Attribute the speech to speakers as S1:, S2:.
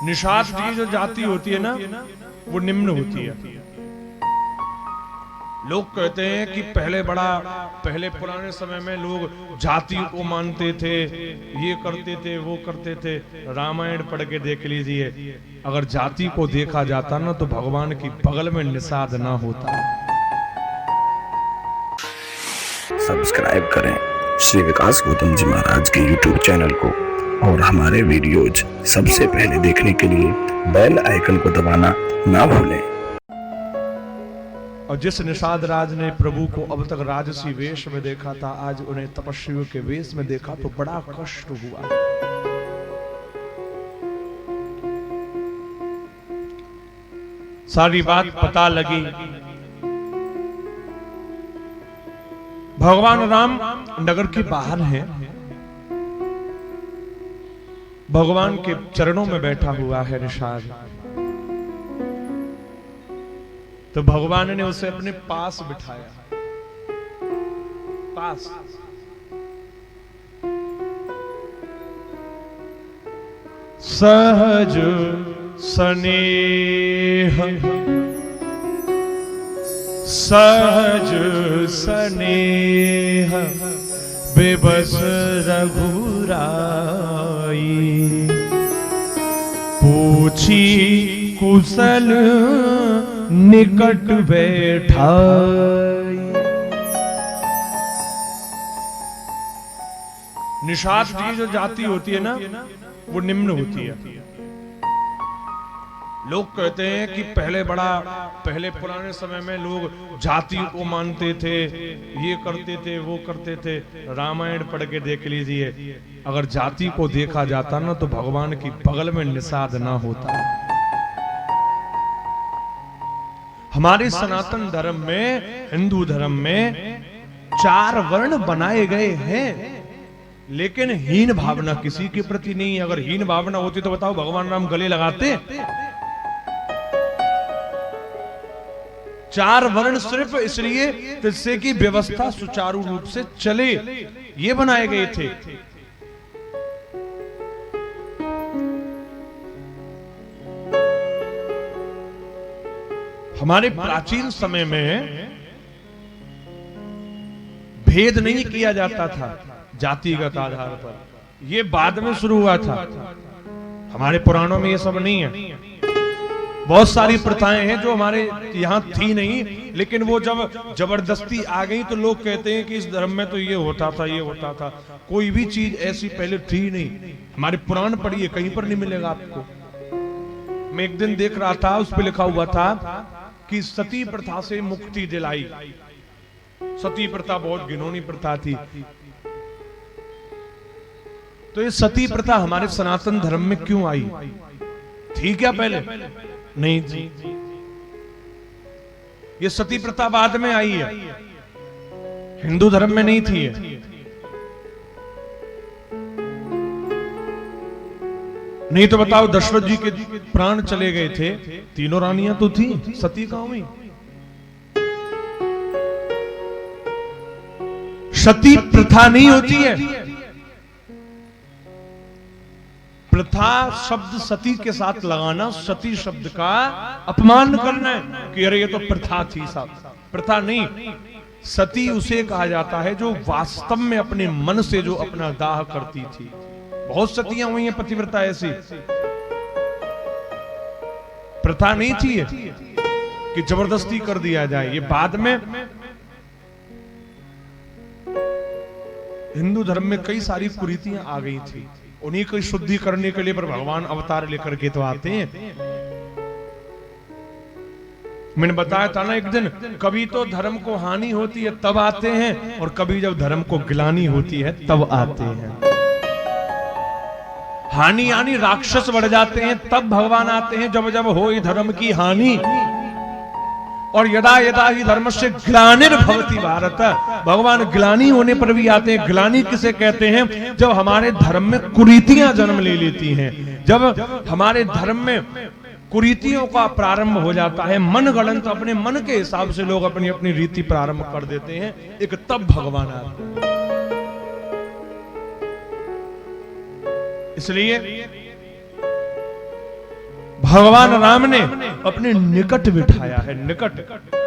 S1: निषाद की जो जाति होती है ना, वो निम्न होती है। लोग कहते हैं कि पहले पुराने समय में लोग जाति को मानते थे, ये करते थे, वो करते थे। रामायण पढ़ के देख लीजिए, अगर जाति को देखा जाता ना तो भगवान की बगल में निषाद ना होता।
S2: सब्सक्राइब करें श्री विकास गौतम जी महाराज के यूट्यूब चैनल को और हमारे वीडियोज सबसे पहले देखने के लिए बेल आइकन को दबाना ना भूलें।
S1: और जिस निषाद राज ने प्रभु को अब तक राजसी वेश में देखा था, आज उन्हें तपस्वियों के वेश में देखा तो बड़ा कष्ट हुआ। सारी बात पता लगी। भगवान राम नगर के बाहर हैं, भगवान के चरणों में बैठा हुआ है निषाद। तो भगवान ने उसे अपने पास बिठाया। पास सहज स्नेह, सहज स्नेह बेबस रघुराई, पूछी कुशल निकट बैठाई। निषाद की जो जाति होती है ना, वो निम्न होती है। लोग कहते हैं कि पहले पुराने समय में लोग जाति को मानते थे, ये करते थे, वो करते थे। रामायण पढ़ के देख लीजिए, अगर जाति को देखा जाता ना तो भगवान की बगल में निषाद ना होता। हमारे सनातन धर्म में, हिंदू धर्म में 4 वर्ण बनाए गए हैं, लेकिन हीन भावना किसी के प्रति नहीं है। अगर हीन भावना होती तो बताओ भगवान राम गले लगाते? 4 वर्ण सिर्फ इसलिए जिससे कि व्यवस्था सुचारू रूप से चले, ये बनाए गए थे। हमारे प्राचीन समय में भेद नहीं किया जाता था जातिगत आधार पर, ये बाद में शुरू हुआ था। हमारे पुराणों में ये सब नहीं है। बहुत सारी प्रथाएं हैं जो हमारे यहाँ थी नहीं, लेकिन वो जब जबरदस्ती आ गई तो लोग कहते हैं कि इस धर्म में तो ये होता था, ये होता था। कोई भी चीज ऐसी पहले थी नहीं। हमारे पुराण पढ़िए, कहीं पर नहीं मिलेगा आपको। मैं एक दिन देख रहा था, उस पर लिखा हुआ था कि सती प्रथा से मुक्ति दिलाई। सती प्रथा बहुत घिनौनी प्रथा थी। तो ये सती प्रथा हमारे सनातन धर्म में क्यों आई? थी क्या पहले? नहीं थी। ये सती प्रथा बाद में आई है, हिंदू धर्म में नहीं थी। नहीं तो बताओ, दशरथ जी के प्राण चले गए थे, तीनों रानियां तो थी, सती कहां हुई? सती प्रथा नहीं होती है। प्रथा शब्द सती के साथ लगाना, सती शब्द का अपमान करना है कि अरे ये तो प्रथा थी। साहब प्रथा नहीं, सती उसे कहा जाता है जो वास्तव में अपने मन से जो अपना दाह करती थी। बहुत सतियां हुई हैं पतिव्रता ऐसी। प्रथा नहीं थी ये कि जबरदस्ती कर दिया जाए। ये बाद में हिंदू धर्म में कई सारी कुरीतियां आ गई थी, उन्हीं को शुद्धि करने के लिए पर भगवान अवतार लेकर के तो आते हैं। मैंने बताया था ना एक दिन, कभी तो धर्म को हानि होती है तब आते हैं, और कभी जब धर्म को गिलानी होती है तब आते हैं। हानि यानी राक्षस बढ़ जाते हैं तब भगवान आते हैं, जब जब हो धर्म की हानि। और यदा यदा ही धर्म से ग्लानिर्भवति भारत, भगवान ग्लानी होने पर भी आते हैं। ग्लानी किसे कहते हैं? जब हमारे धर्म में कुरीतियां जन्म ले लेती हैं, जब हमारे धर्म में कुरीतियों का प्रारंभ हो जाता है, मन गणंत अपने मन के हिसाब से लोग अपनी अपनी रीति प्रारंभ कर देते हैं, एक तब भगवान आते हैं। इसलिए भगवान राम ने अपने निकट बिठाया है, निकट।